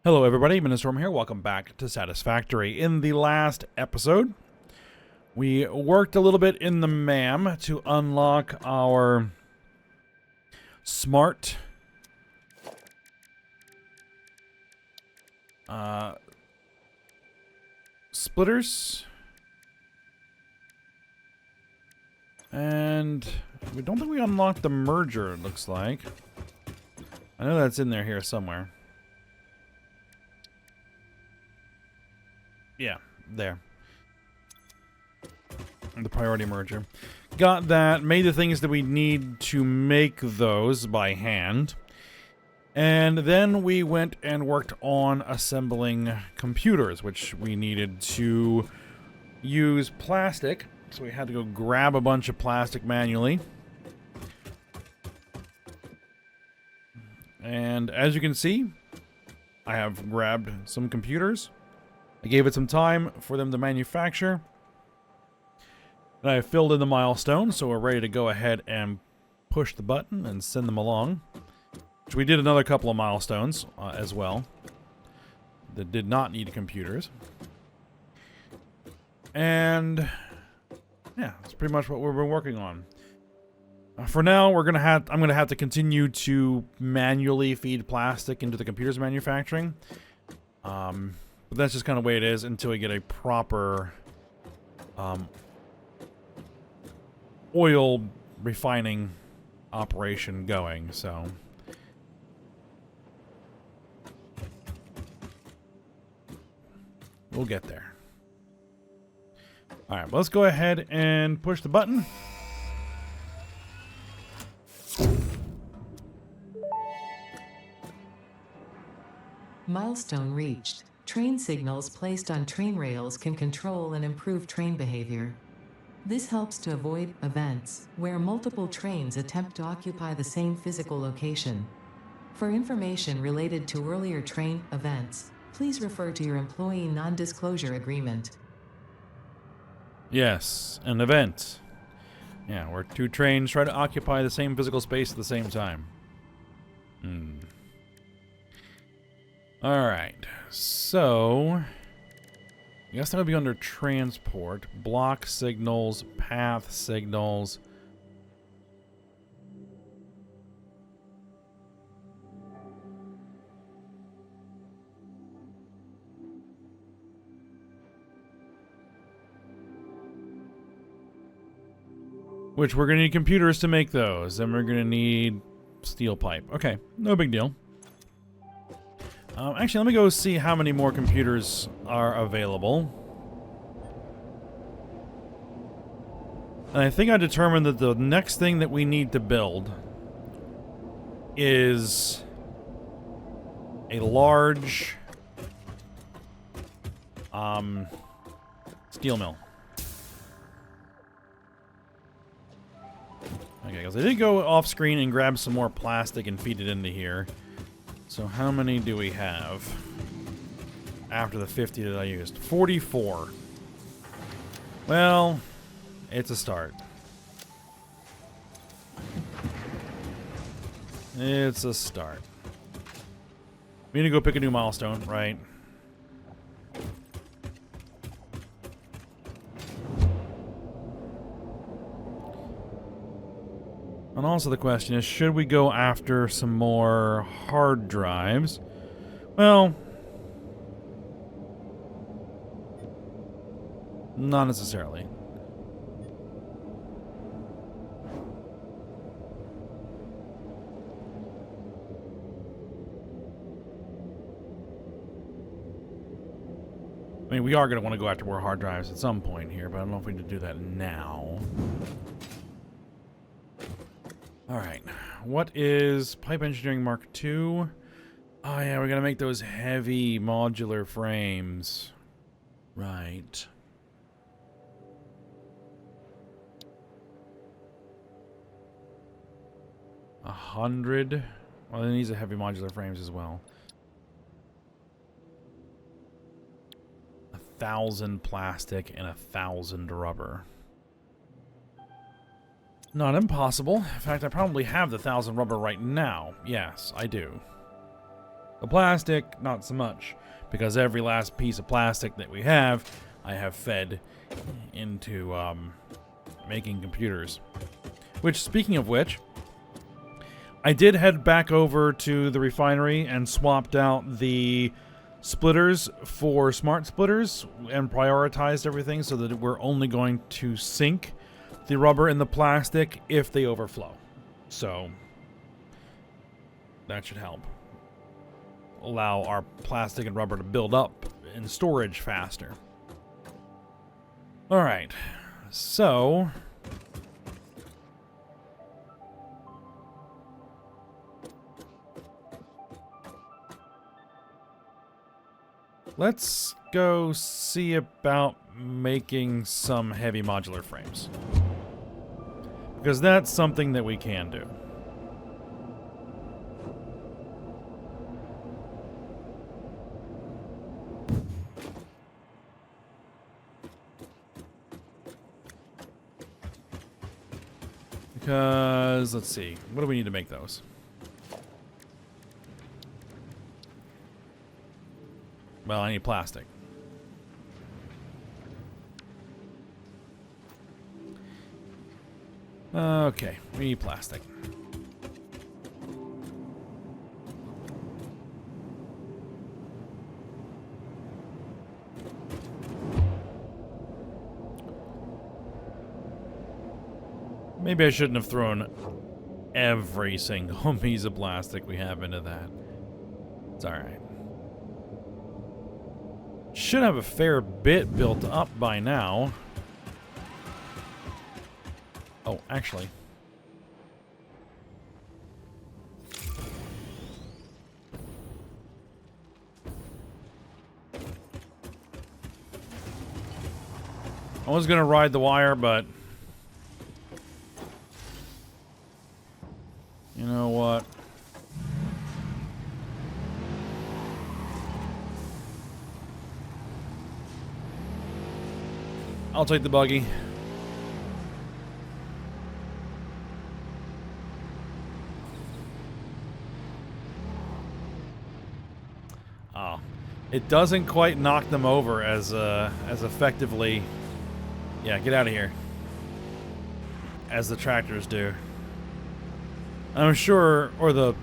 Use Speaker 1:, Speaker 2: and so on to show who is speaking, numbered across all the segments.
Speaker 1: Hello everybody, Ministorm here. Welcome back to Satisfactory. In the last episode, we worked a little bit in the MAM to unlock our smart splitters. And we don't think we unlocked the merger, it looks like. I know that's in there here somewhere. Yeah, there. The priority merger. Got that, made the things that we need to make those by hand. And then we went and worked on assembling computers, which we needed to use plastic. So we had to go grab a bunch of plastic manually. And as you can see, I have grabbed some computers. I gave it some time for them to manufacture. And I filled in the milestones, so we're ready to go ahead and push the button and send them along. Which we did another couple of milestones as well that did not need computers. And yeah, that's pretty much what we've been working on. For now, I'm gonna have to continue to manually feed plastic into the computer's manufacturing. But that's just kind of the way it is until we get a proper oil refining operation going, so. We'll get there. Alright, well, let's go ahead and push the button.
Speaker 2: Milestone reached. Train signals placed on train rails can control and improve train behavior. This helps to avoid events where multiple trains attempt to occupy the same physical location. For information related to earlier train events, please refer to your employee non-disclosure agreement.
Speaker 1: Yes, an event. Yeah, where two trains try to occupy the same physical space at the same time. Alright, so I guess that would be under transport. Block signals, path signals. Which we're going to need computers to make those. And we're going to need steel pipe. Okay, no big deal. Actually, let me go see how many more computers are available. And I think I determined that the next thing that we need to build is a large steel mill. Okay, because I did go off screen and grab some more plastic and feed it into here. So how many do we have after the 50 that I used? 44. Well, it's a start. It's a start. We need to go pick a new milestone, right? And also the question is, should we go after some more hard drives? Well, not necessarily. I mean, we are going to want to go after more hard drives at some point here, but I don't know if we need to do that now. Alright, what is Pipe Engineering Mark II? Oh yeah, we're gonna make those heavy modular frames. Right. 100? Well, it needs a heavy modular frames as well. 1,000 plastic and 1,000 rubber. Not impossible. In fact, I probably have the 1,000 rubber right now. Yes, I do. The plastic, not so much, because every last piece of plastic that we have, I have fed into making computers. Which, speaking of which, I did head back over to the refinery and swapped out the splitters for smart splitters and prioritized everything so that we're only going to sink the rubber and the plastic if they overflow. So that should help allow our plastic and rubber to build up in storage faster. All right, so let's go see about making some heavy modular frames, because that's something that we can do. Because, let's see, what do we need to make those? Well, I need plastic. Okay, we need plastic. Maybe I shouldn't have thrown every single piece of plastic we have into that. It's alright. Should have a fair bit built up by now. Oh, actually. I was gonna ride the wire, but you know what? I'll take the buggy. Oh, it doesn't quite knock them over as effectively. Yeah, get out of here. As the tractors do. I'm sure, or the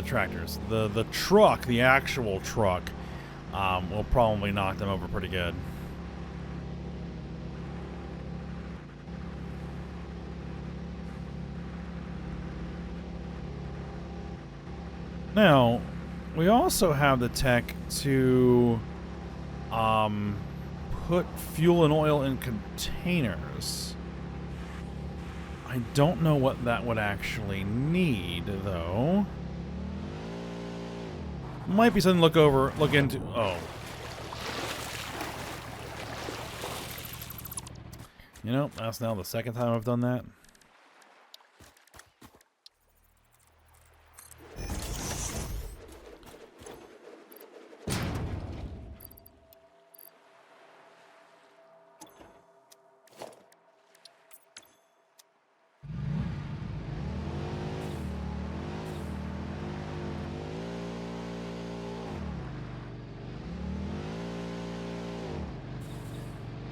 Speaker 1: tractors. The truck, the actual truck, will probably knock them over pretty good. Now, we also have the tech to put fuel and oil in containers. I don't know what that would actually need, though. Might be something to look into. Oh. You know, that's now the second time I've done that.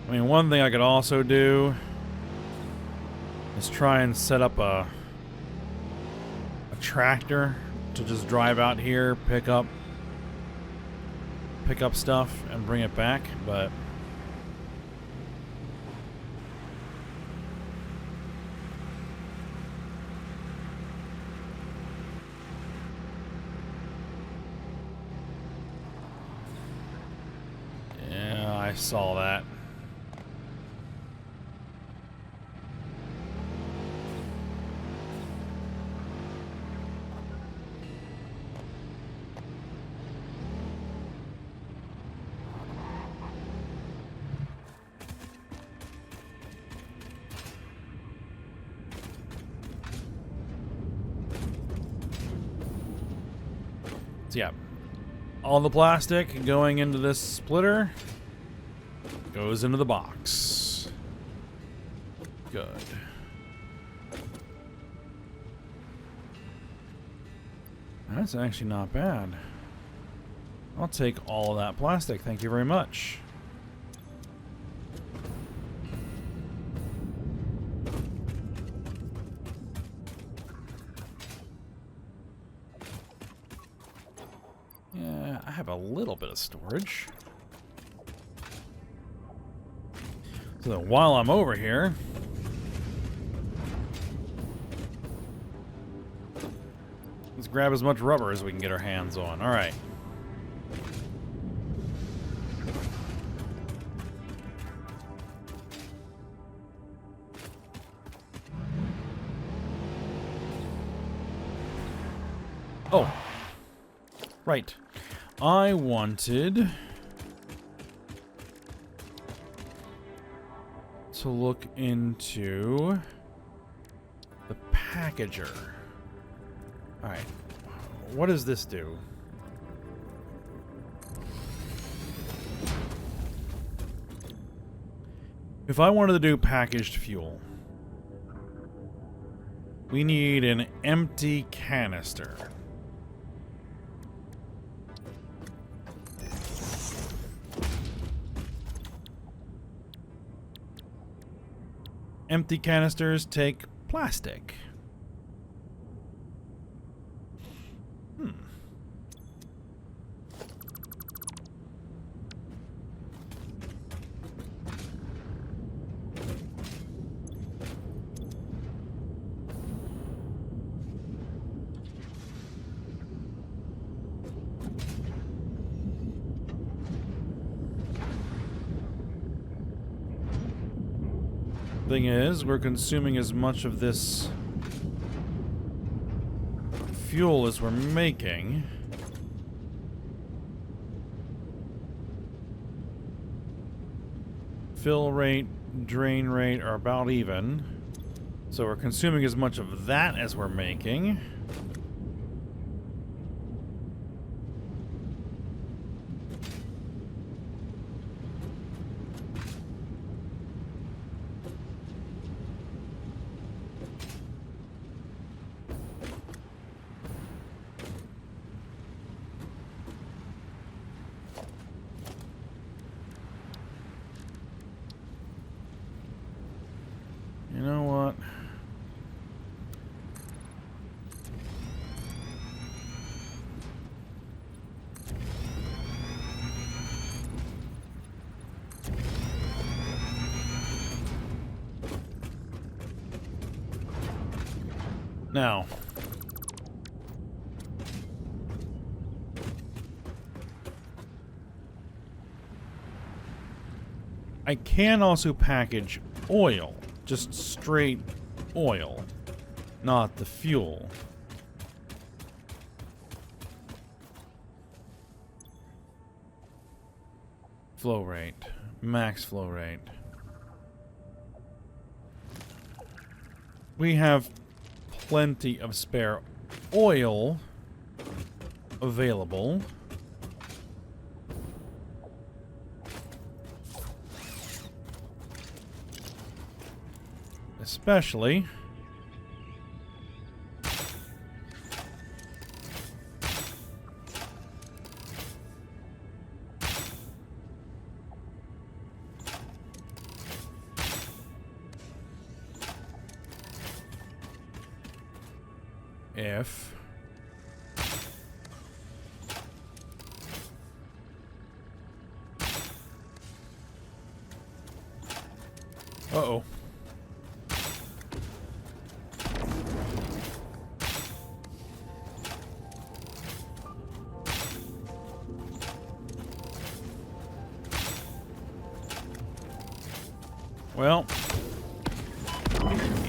Speaker 1: I mean, one thing I could also do is try and set up a tractor to just drive out here, pick up stuff and bring it back, but yeah, I saw that. So yeah, all the plastic going into this splitter goes into the box. Good. That's actually not bad. I'll take all of that plastic. Thank you very much. Yeah, I have a little bit of storage. So that while I'm over here, let's grab as much rubber as we can get our hands on. All right. Oh, right. I wanted to look into the packager. All right. What does this do? If I wanted to do packaged fuel, we need an empty canister. Empty canisters take plastic. Thing is, we're consuming as much of this fuel as we're making. Fill rate, drain rate are about even. So we're consuming as much of that as we're making. You know what? Now, I can also package oil. Just straight oil, not the fuel. Flow rate, max flow rate. We have plenty of spare oil available. Especially if uh-oh. Well,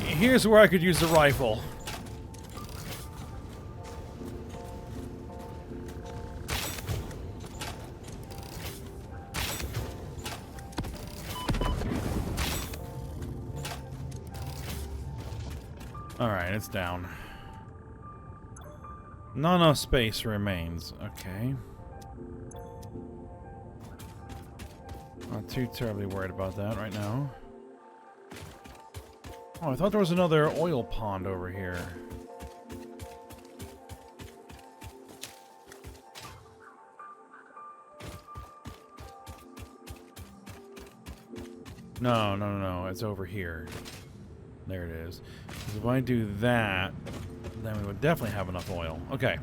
Speaker 1: here's where I could use the rifle. Alright, it's down. Not enough space remains. Okay. Not too terribly worried about that right now. Oh, I thought there was another oil pond over here. No, no, no, no. It's over here. There it is. 'Cause if I do that, then we would definitely have enough oil. Okay.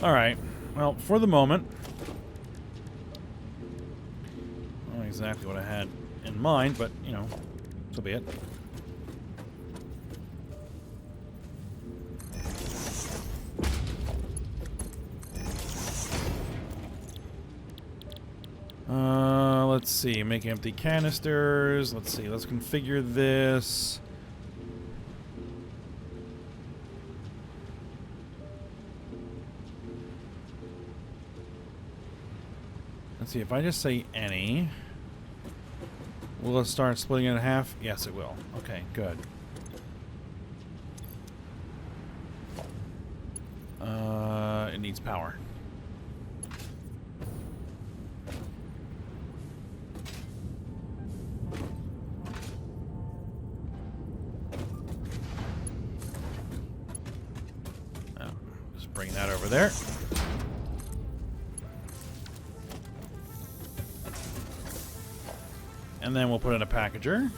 Speaker 1: Alright. Well, for the moment, not exactly what I had in mind, but, you know, so be it. Let's see. Make empty canisters. Let's see. Let's configure this. Let's see. If I just say any, will it start splitting it in half? Yes, it will. Okay, good. It needs power. Bring that over there. And then we'll put in a packager.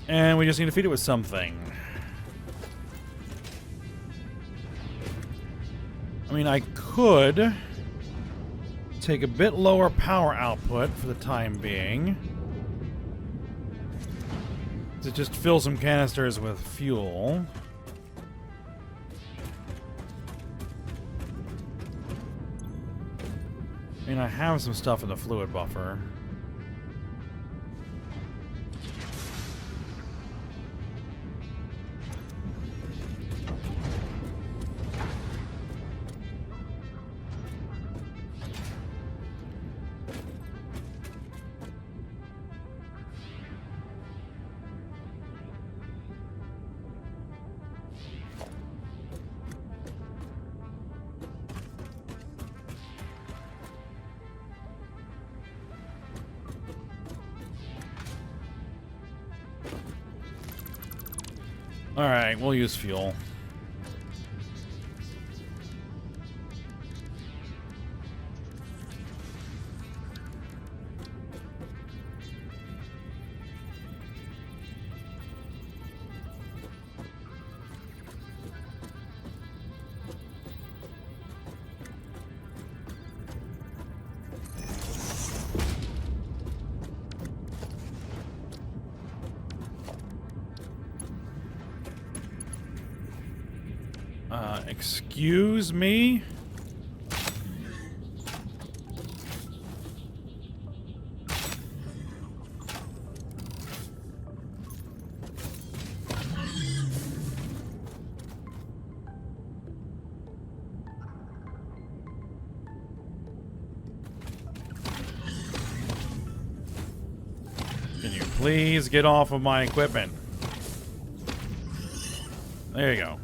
Speaker 1: And we just need to feed it with something. I mean, I could take a bit lower power output for the time being to just fill some canisters with fuel. I mean, I have some stuff in the fluid buffer. Alright, we'll use fuel. Excuse me? Can you please get off of my equipment? There you go.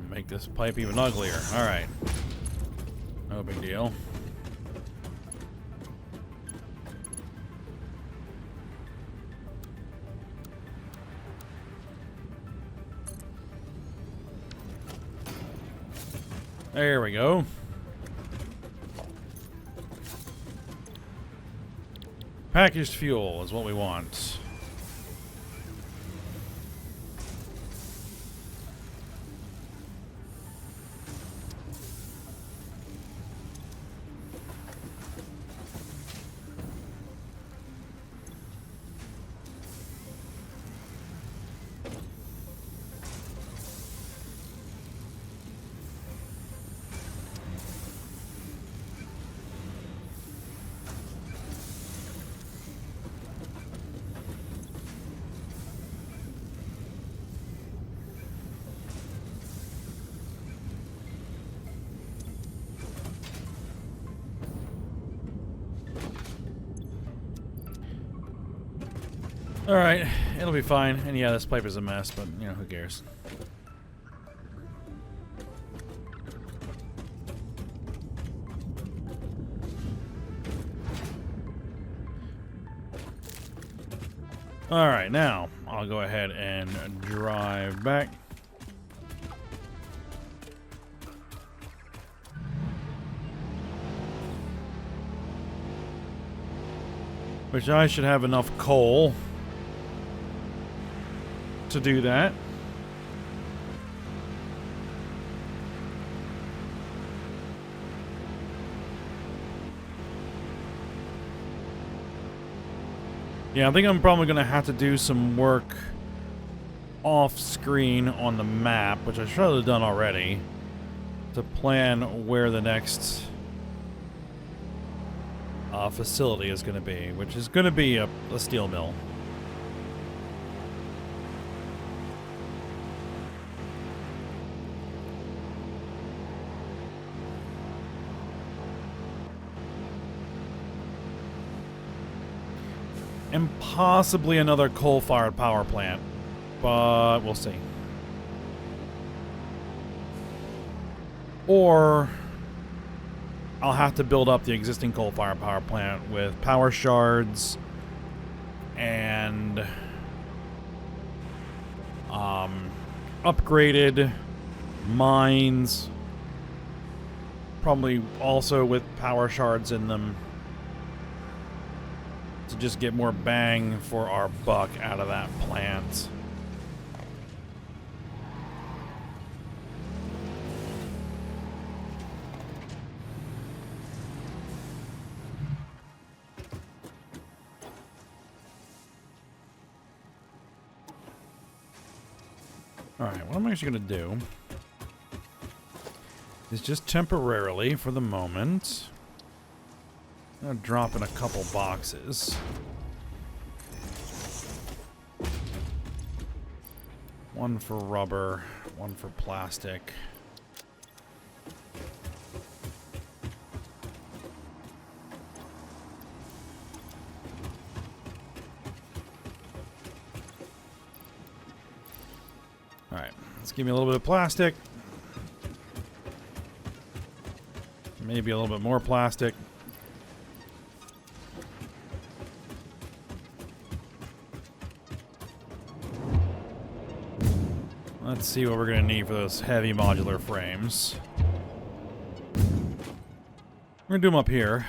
Speaker 1: Make this pipe even uglier. Alright. No big deal. There we go. Packaged fuel is what we want. Alright, it'll be fine. And yeah, this pipe is a mess, but, you know, who cares? Alright, now I'll go ahead and drive back. Which I should have enough coal to do that. Yeah, I think I'm probably going to have to do some work off screen on the map, which I should have done already, to plan where the next facility is going to be, which is going to be a steel mill. And possibly another coal-fired power plant, but we'll see. Or I'll have to build up the existing coal-fired power plant with power shards and upgraded mines, probably also with power shards in them, to just get more bang for our buck out of that plant. Alright, what I'm actually going to do is just temporarily, for the moment, I'm going to drop in a couple boxes. One for rubber, one for plastic. Alright, let's give me a little bit of plastic. Maybe a little bit more plastic. Let's see what we're going to need for those heavy modular frames. We're going to do them up here.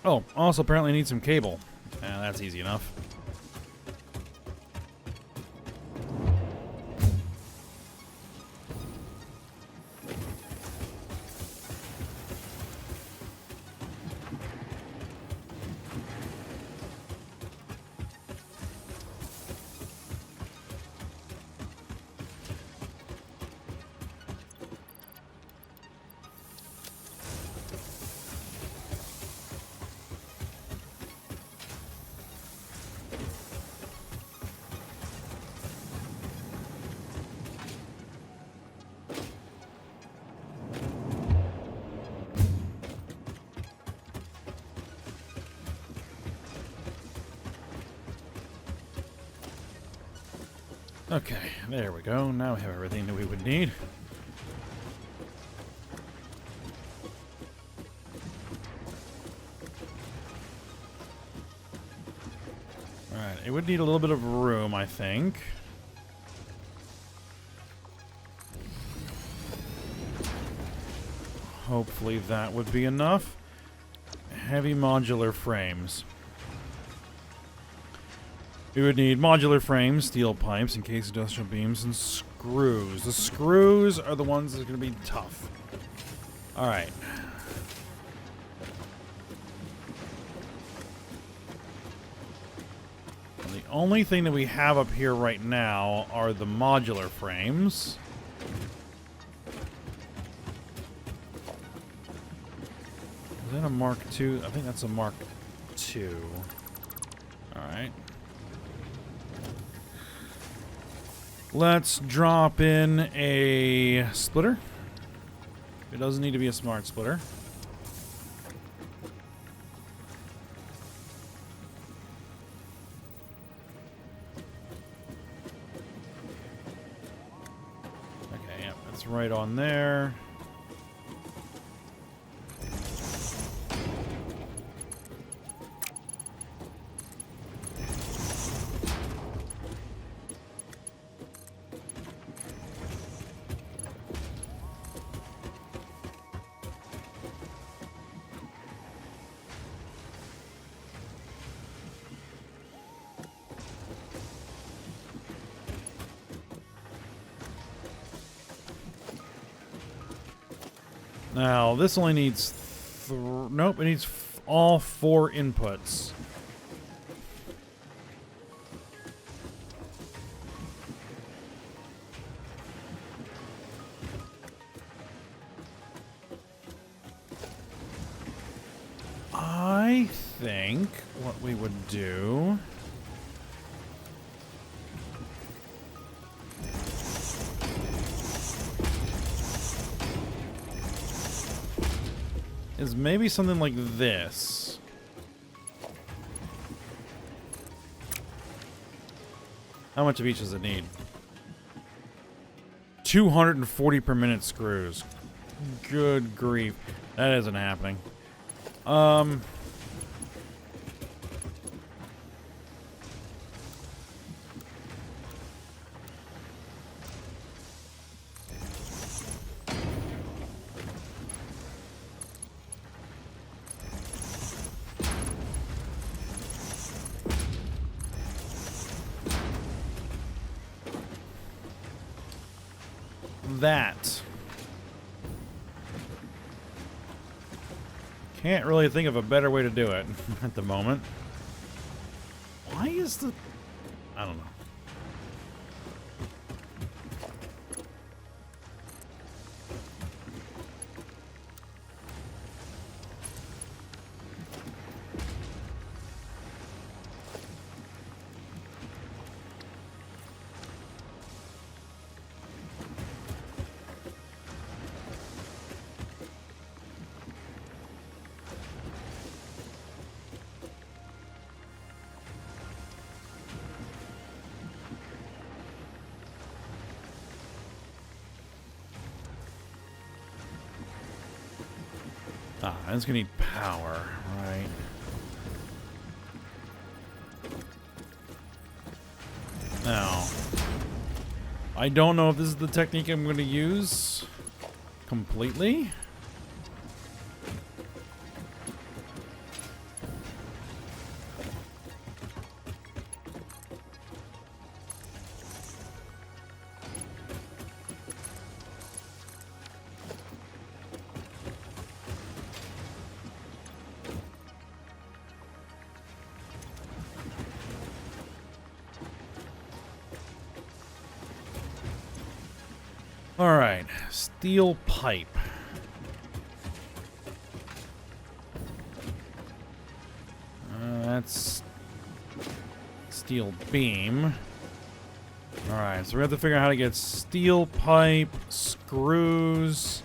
Speaker 1: Oh, also apparently need some cable. That's easy enough. Okay, there we go. Now we have everything that we would need. Alright, it would need a little bit of room, I think. Hopefully that would be enough. Heavy modular frames. We would need modular frames, steel pipes, encased industrial beams, and screws. The screws are the ones that are going to be tough. Alright. The only thing that we have up here right now are the modular frames. Is that a Mark II? I think that's a Mark II. Alright. Let's drop in a splitter. It doesn't need to be a smart splitter. Okay, yeah, that's right on there. Now, this only needs... Nope, it needs all 4 inputs. I think what we would do... is maybe something like this. How much of each does it need? 240 per minute screws. Good grief. That isn't happening. That. Can't really think of a better way to do it at the moment. Why is the... I don't know. Ah, it's gonna need power, right? Now, I don't know if this is the technique I'm gonna use completely. Alright, steel pipe. That's steel beam. Alright, so we have to figure out how to get steel pipe, screws,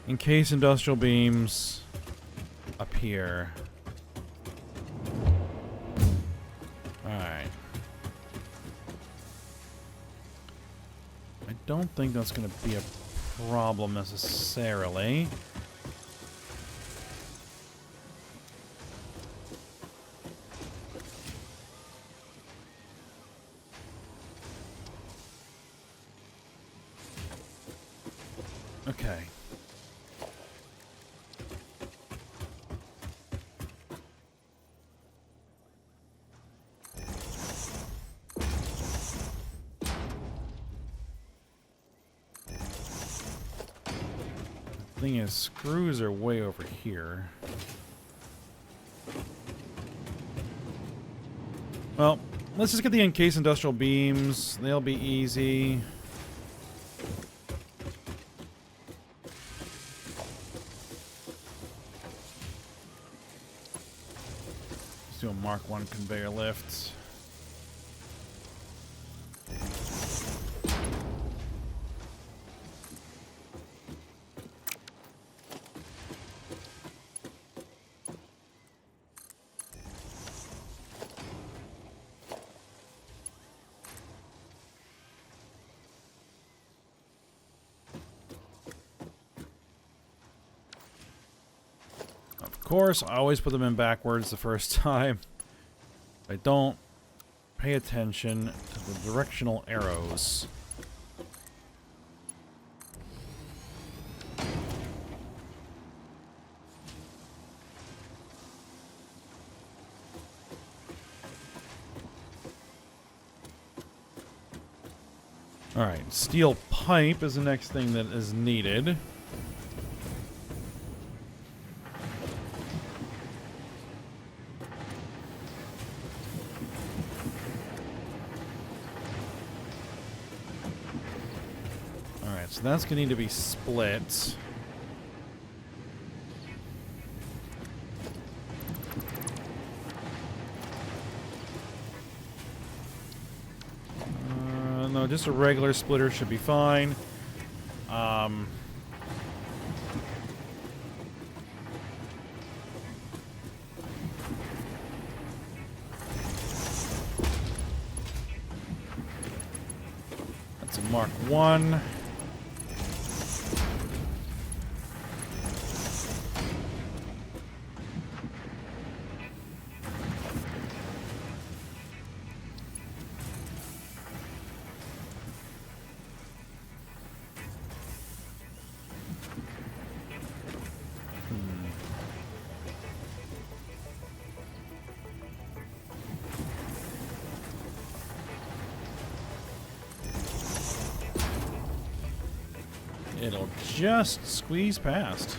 Speaker 1: encased industrial beams up here. Alright. I don't think that's going to be a problem necessarily. Okay. Thing is, screws are way over here. Well, let's just get the encased industrial beams. They'll be easy. Let's do a Mark 1 conveyor lift. course, I always put them in backwards the first time. I don't pay attention to the directional arrows. Alright, steel pipe is the next thing that is needed. Alright, so that's going to need to be split. No, just a regular splitter should be fine. That's a Mark 1. It'll just squeeze past.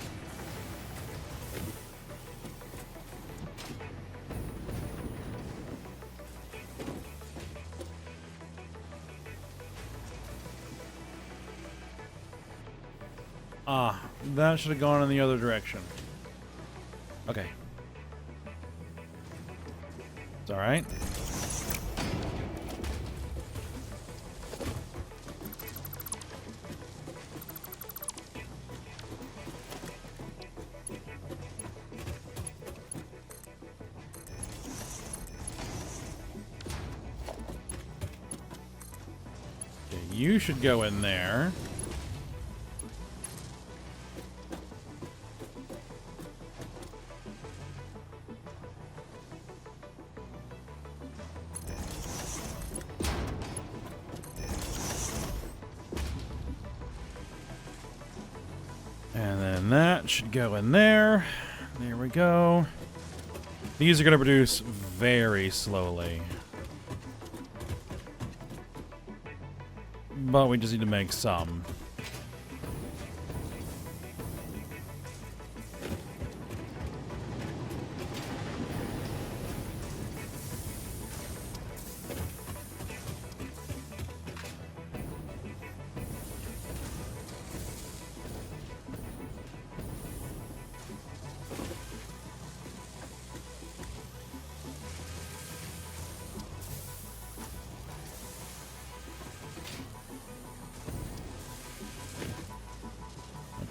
Speaker 1: Ah, that should have gone in the other direction. Okay. It's alright. You should go in there. And then that should go in there. There we go. These are going to produce very slowly. But we just need to make some.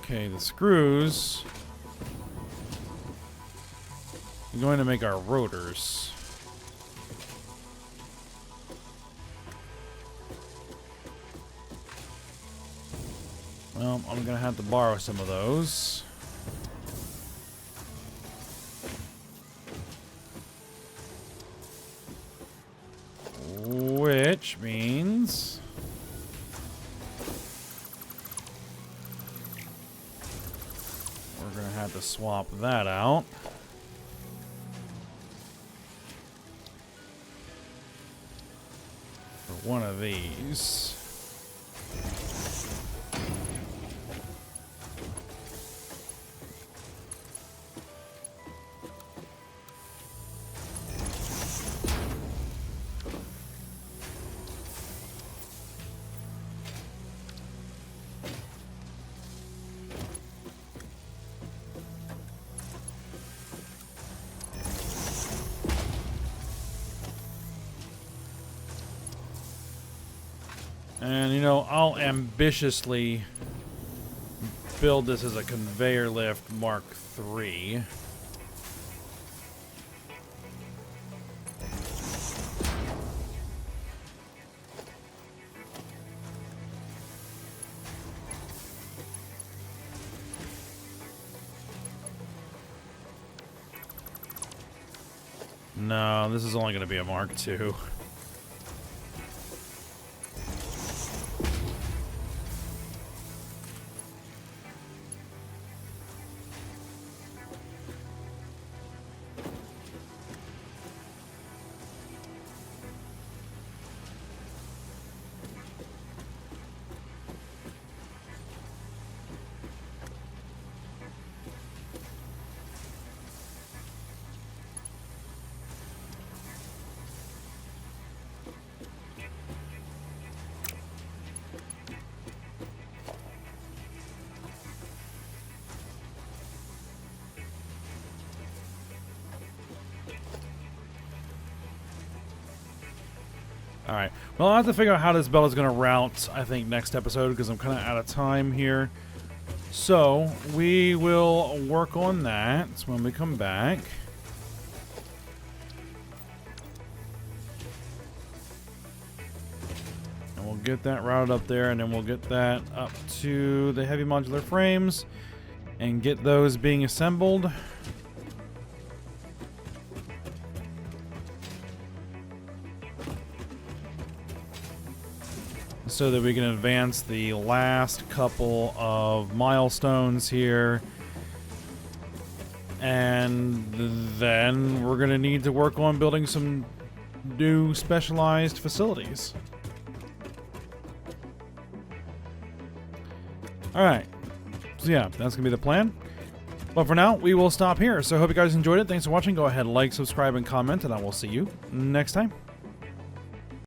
Speaker 1: Okay, the screws are going to make our rotors. Well, I'm going to have to borrow some of those. Which means we're going to have to swap that out. For one of these. And, you know, I'll ambitiously build this as a conveyor lift Mark III. No, this is only going to be a Mark II. Alright, well, I'll have to figure out how this belt is going to route, I think, next episode, because I'm kind of out of time here. So, we will work on that when we come back. And we'll get that routed up there, and then we'll get that up to the heavy modular frames, and get those being assembled. So that we can advance the last couple of milestones here. And then we're going to need to work on building some new specialized facilities. Alright. So yeah, that's going to be the plan. But for now, we will stop here. So I hope you guys enjoyed it. Thanks for watching. Go ahead, like, subscribe, and comment, and I will see you next time.